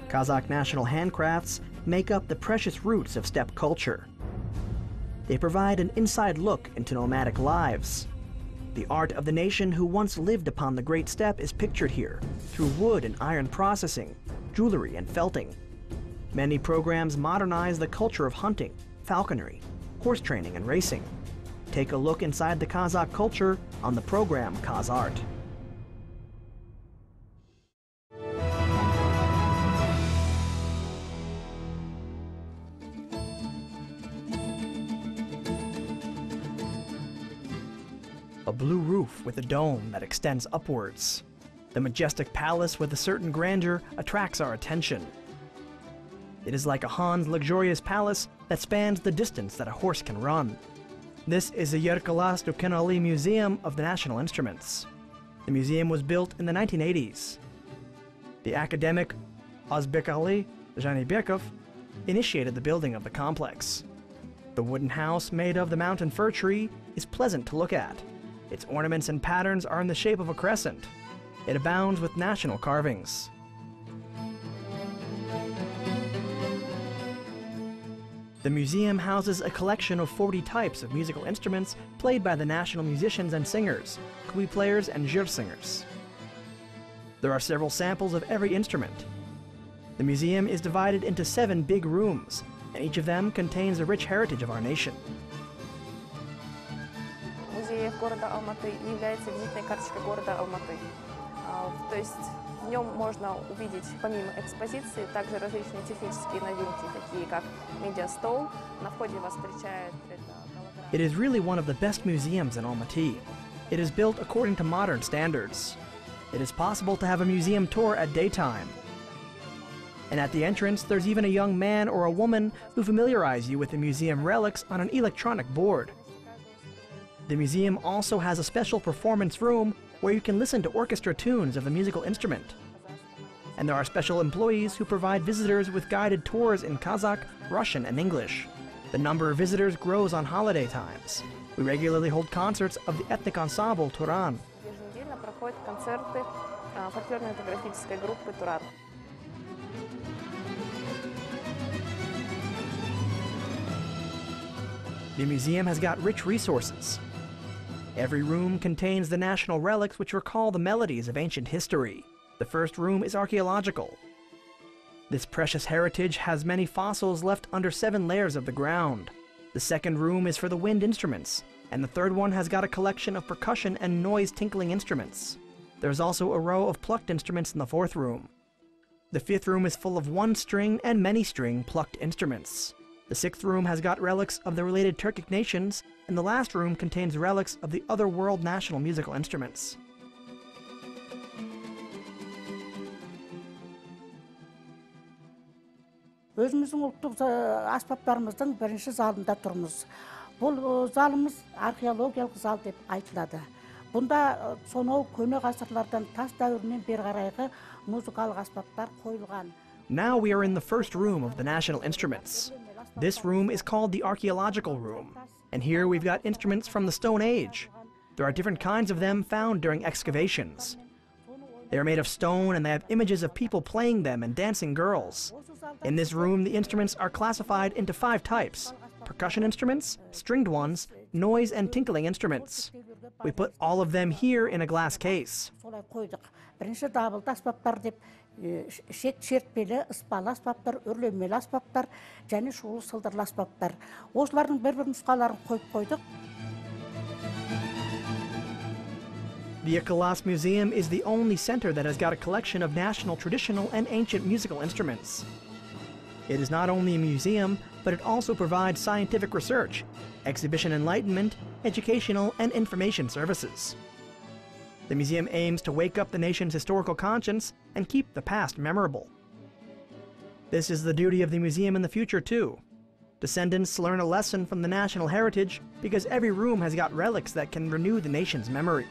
Kazakh national handcrafts make up the precious roots of steppe culture. They provide an inside look into nomadic lives. The art of the nation who once lived upon the great steppe is pictured here through wood and iron processing, jewelry and felting. Many programs modernize the culture of hunting, falconry, horse training and racing. Take a look inside the Kazakh culture on the program KazArt. A blue roof with a dome that extends upwards. The majestic palace with a certain grandeur attracts our attention. It is like a Han's luxurious palace that spans the distance that a horse can run. This is the Ykylas Dukenuly Museum of the National Instruments. The museum was built in the 1980s. The Academician Ozbekali Zhanibekov initiated the building of the complex. The wooden house made of the mountain fir tree is pleasant to look at. Its ornaments and patterns are in the shape of a crescent. It abounds with national carvings. The museum houses a collection of 40 types of musical instruments played by the national musicians and singers, kui players and zhir singers. There are several samples of every instrument. The museum is divided into 7 big rooms, and each of them contains the rich heritage of our nation. Музей города Алматы является визитной карточкой города Алматы. То есть в нем можно увидеть, помимо экспозиции, также различные технические новинки, такие как медиастол. На входе вас встречает голограмма. It is really one of the best museums in Almaty. It is built according to modern standards. It is possible to have a museum tour at daytime. And at the entrance, there's even a young man or a woman who familiarize you with the museum relics on an electronic board. The museum also has a special performance room where you can listen to orchestra tunes of the musical instrument. And there are special employees who provide visitors with guided tours in Kazakh, Russian, and English. The number of visitors grows on holiday times. We regularly hold concerts of the ethnic ensemble Turan. Еженедельно проходят концерты фольклорно-этнографической группы Туран. The museum has got rich resources. Every room contains the national relics which recall the melodies of ancient history. The first room is archaeological. This precious heritage has many fossils left under 7 layers of the ground. The second room is for the wind instruments, and the third one has got a collection of percussion and noise-tinkling instruments. There's also a row of plucked instruments in the 4th room. The 5th room is full of one-string and many-string plucked instruments. The 6th room has got relics of the related Turkic nations, and the last room contains relics of the other world national musical instruments. Өзіміздің ұлттық аспаптарымыздың бірінші залында тұрмыз. Бұл залымыз археологиялық зал деп айтылады. Бұнда сонау көне ғасырлардан тас дәуірінен бері қарайғы музыкалық аспаптар қойылған. Now we are in the first room of the national instruments. This room is called the archaeological room, and here we've got instruments from the Stone Age. There are different kinds of them found during excavations. They are made of stone and they have images of people playing them and dancing girls. In this room, the instruments are classified into 5 types: percussion instruments, stringed ones, noise and tinkling instruments. We put all of them here in a glass case. Бірінші дабылды аспаптар деп, шертпелі, ыспалы аспаптар, үрлемелі аспаптар, және шулы сылдырлы аспаптар. Осылардың бір-бір нұсқаларын қойып қойдық. The Ykylas Museum is the only center that has got a collection of national, traditional, and ancient musical instruments. It is not only a museum, but it also provides scientific research, exhibition enlightenment, educational, and information services. The museum aims to wake up the nation's historical conscience and keep the past memorable. This is the duty of the museum in the future, too. Descendants learn a lesson from the national heritage because every room has got relics that can renew the nation's memory.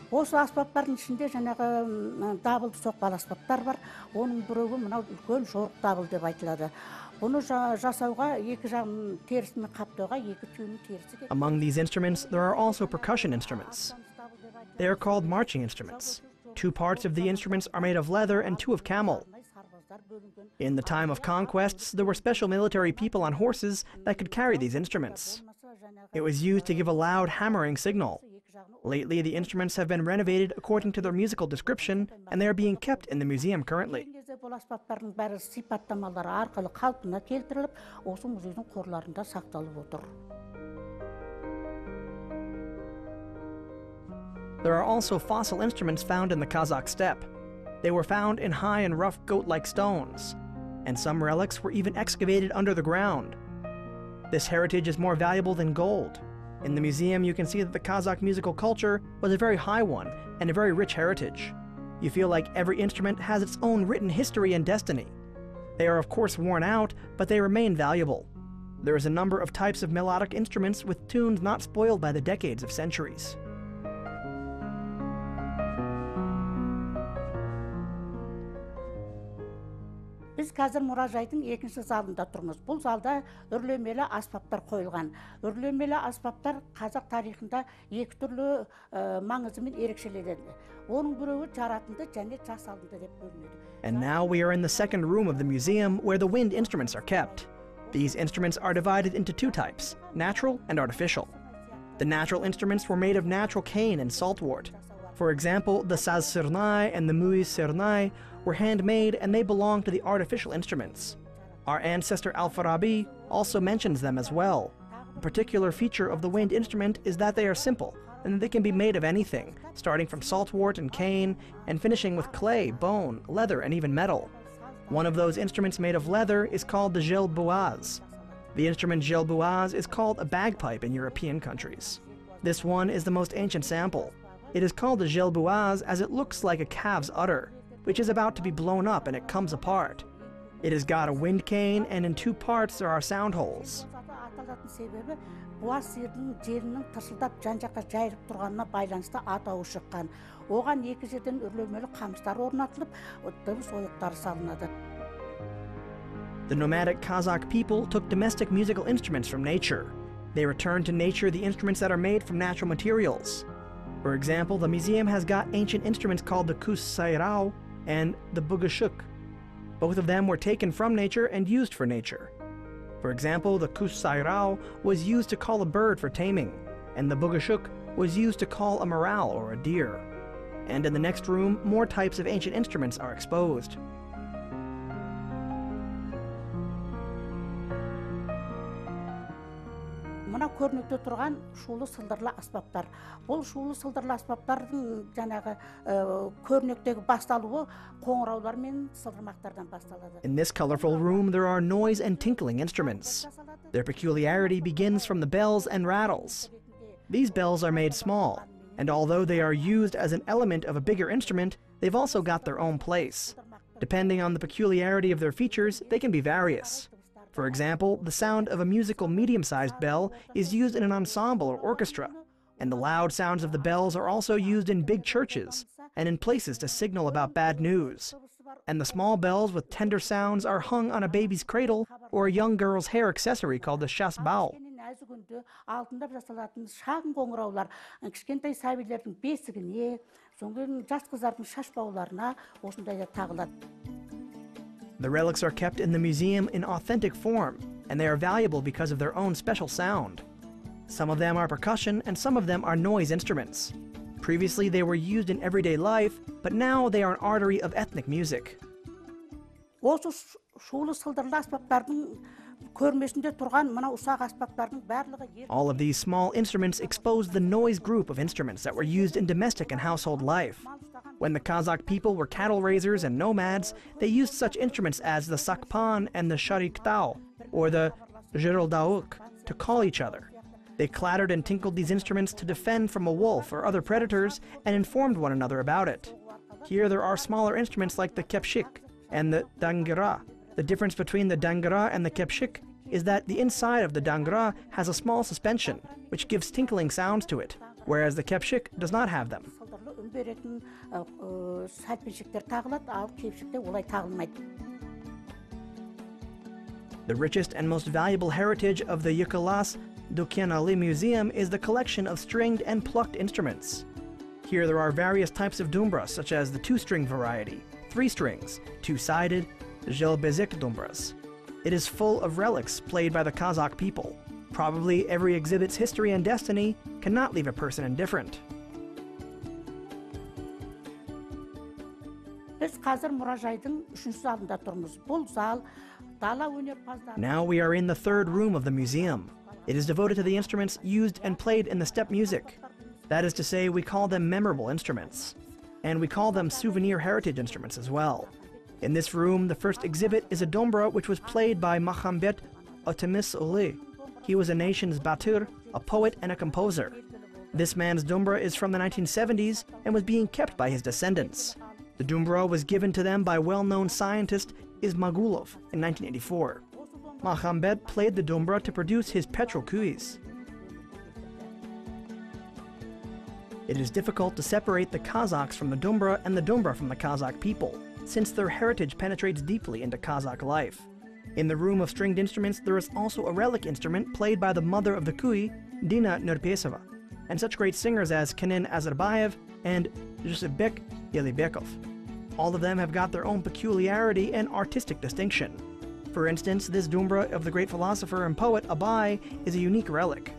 Осы аспаптардың ішінде жаңағы дабылды соқпалы аспаптар бар. Оның біреуі мынау үлкен жорық дабыл деп айтылады. Бұны жасауға екі жағын терісімен қаптауға екі түйіннің терісі Among these instruments, there are also percussion instruments. They are called marching instruments. 2 parts of the instruments are made of leather and 2 of camel. In the time of conquests, there were special military people on horses that could carry these instruments. It was used to give a loud hammering signal. Lately, the instruments have been renovated according to their musical description, and they are being kept in the museum currently. There are also fossil instruments found in the Kazakh steppe. They were found in high and rough goat-like stones, and some relics were even excavated under the ground. This heritage is more valuable than gold. In the museum, you can see that the Kazakh musical culture was a very high one and a very rich heritage. You feel like every instrument has its own written history and destiny. They are of course worn out, but they remain valuable. There is a number of types of melodic instruments with tunes not spoiled by the decades of centuries. Biz қазір мұражайдың екінші залында тұрмыз. Бұл залда үрлемелі аспаптар қойылған. Үрлемелі аспаптар қазақ тарихында 2 түрлі маңызымен ерекшеленеді. Оның біреуі жаратынды және жасалынды деп бөлінеді. And now we are in the second room of the museum where the wind instruments are kept. These instruments are divided into 2 types, natural and artificial. The natural instruments were made of natural cane and saltwort. For example, the saz sirnai and the muiz sirnai were handmade, and they belong to the artificial instruments. Our ancestor Al-Farabi also mentions them as well. A particular feature of the wind instrument is that they are simple, and they can be made of anything, starting from saltwort and cane, and finishing with clay, bone, leather, and even metal. One of those instruments made of leather is called the jelbuaz. The instrument jelbuaz is called a bagpipe in European countries. This one is the most ancient sample. It is called the jelbuaz as it looks like a calf's udder, which is about to be blown up and it comes apart. It has got a wind cane, and in 2 parts there are sound holes. The nomadic Kazakh people took domestic musical instruments from nature. They returned to nature the instruments that are made from natural materials. For example, the museum has got ancient instruments called the kus sayrao and the bugashuk. Both of them were taken from nature and used for nature. For example, the kus sayrao was used to call a bird for taming, and the bugashuk was used to call a morel or a deer. And in the next room, more types of ancient instruments are exposed. Мына көрнекте тұрған шулы сылдырлы аспаптар. Бұл шулы сылдырлы аспаптардың жаңағы көрнектегі басталуы қоңыраулар мен сылдырмақтардан басталады. In this colorful room, there are noise and tinkling instruments. Their peculiarity begins from the bells and rattles. These bells are made small, and although they are used as an element of a bigger instrument, they've also got their own place. Depending on the peculiarity of their features, they can be various. For example, the sound of a musical medium-sized bell is used in an ensemble or orchestra, and the loud sounds of the bells are also used in big churches and in places to signal about bad news. And the small bells with tender sounds are hung on a baby's cradle or a young girl's hair accessory called the shasbao. The relics are kept in the museum in authentic form, and they are valuable because of their own special sound. Some of them are percussion, and some of them are noise instruments. Previously, they were used in everyday life, but now they are an artery of ethnic music. All of these small instruments expose the noise group of instruments that were used in domestic and household life. When the Kazakh people were cattle raisers and nomads, they used such instruments as the sakpan and the shariktao, or the zhiraldauk, to call each other. They clattered and tinkled these instruments to defend from a wolf or other predators and informed one another about it. Here there are smaller instruments like the kepshik and the dangira. The difference between the dangira and the kepshik is that the inside of the dangira has a small suspension, which gives tinkling sounds to it, whereas the kepshik does not have them. The richest and most valuable heritage of the Ykylas Dukenuly Museum is the collection of stringed and plucked instruments. Here there are various types of dumbra, such as the 2-string variety, 3 strings, 2-sided, Jelbezek dumbras. It is full of relics played by the Kazakh people. Probably every exhibit's history and destiny cannot leave a person indifferent. Now we are in the 3rd room of the museum. It is devoted to the instruments used and played in the steppe music. That is to say, we call them memorable instruments. And we call them souvenir heritage instruments as well. In this room, the first exhibit is a dombra which was played by Muhammad Otemis-Uli. He was a nation's batur, a poet and a composer. This man's dumbra is from the 1970s and was being kept by his descendants. The dumbra was given to them by well-known scientist Ismagulov in 1984. Muhammad played the dumbra to produce his petrol kuis. It is difficult to separate the Kazakhs from the dumbra and the dumbra from the Kazakh people, since their heritage penetrates deeply into Kazakh life. In the room of stringed instruments, there is also a relic instrument played by the mother of the kui, Dina Nurpesova, and such great singers as Kenan Azarbayev and Jibek Yelibekov. All of them have got their own peculiarity and artistic distinction. For instance, this dumbra of the great philosopher and poet Abay is a unique relic.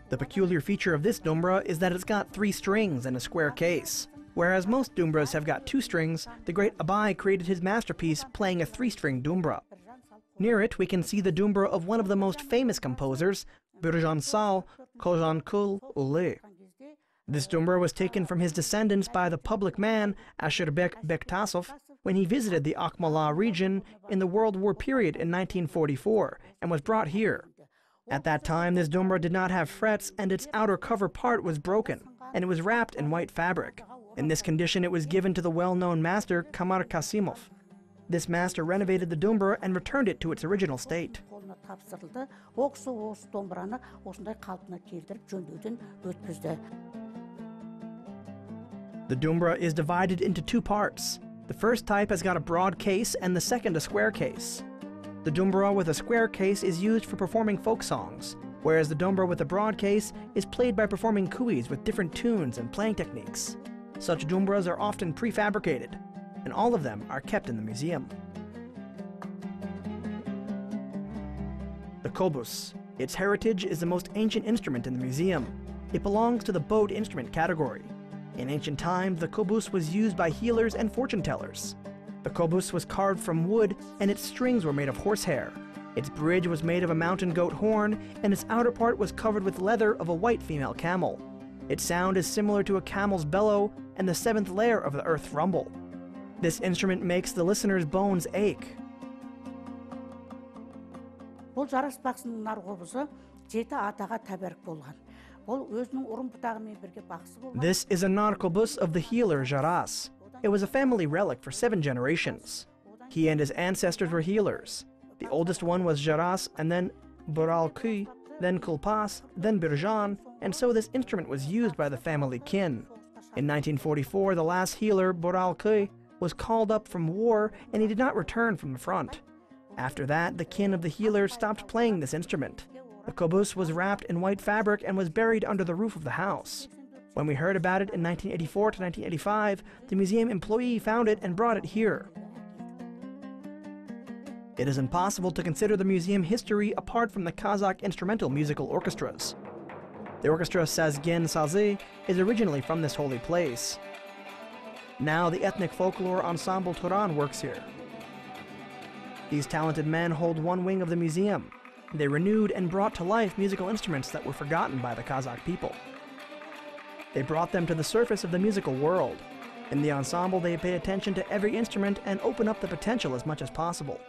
The peculiar feature of this dumbra is that it's got 3 strings and a square case. Whereas most dumbras have got 2 strings, the great Abay created his masterpiece playing a 3-string dumbra. Near it, we can see the dumbra of one of the most famous composers, Birjansal Kojankul Uli. This dumbra was taken from his descendants by the public man Asherbek Bektasov when he visited the Akmala region in the World War period in 1944 and was brought here. At that time, this dumbra did not have frets and its outer cover part was broken, and it was wrapped in white fabric. In this condition, it was given to the well-known master Kamar Kasimov. This master renovated the dumbra and returned it to its original state. The dumbra is divided into 2 parts. The first type has got a broad case and the second a square case. The dumbra with a square case is used for performing folk songs, whereas the dumbra with a broad case is played by performing kuis with different tunes and playing techniques. Such dumbras are often prefabricated, and all of them are kept in the museum. The kobus. Its heritage is the most ancient instrument in the museum. It belongs to the bowed instrument category. In ancient times, the kobus was used by healers and fortune tellers. The kobus was carved from wood, and its strings were made of horsehair. Its bridge was made of a mountain goat horn, and its outer part was covered with leather of a white female camel. Its sound is similar to a camel's bellow and the 7th layer of the earth rumble. This instrument makes the listener's bones ache. This is a narkobus of the healer Shiraz. It was a family relic for 7 generations. He and his ancestors were healers. The oldest one was Shiraz, and then Buralki, then Kulpas, then Birjan, and so this instrument was used by the family kin. In 1944, the last healer, Buralki, was called up from war and he did not return from the front. After that, the kin of the healer stopped playing this instrument. The kobus was wrapped in white fabric and was buried under the roof of the house. When we heard about it in 1984 to 1985, the museum employee found it and brought it here. It is impossible to consider the museum history apart from the Kazakh instrumental musical orchestras. The orchestra Sazgen Sazi is originally from this holy place. Now the ethnic folklore ensemble Turan works here. These talented men hold one wing of the museum. They renewed and brought to life musical instruments that were forgotten by the Kazakh people. They brought them to the surface of the musical world. In the ensemble, they pay attention to every instrument and open up the potential as much as possible.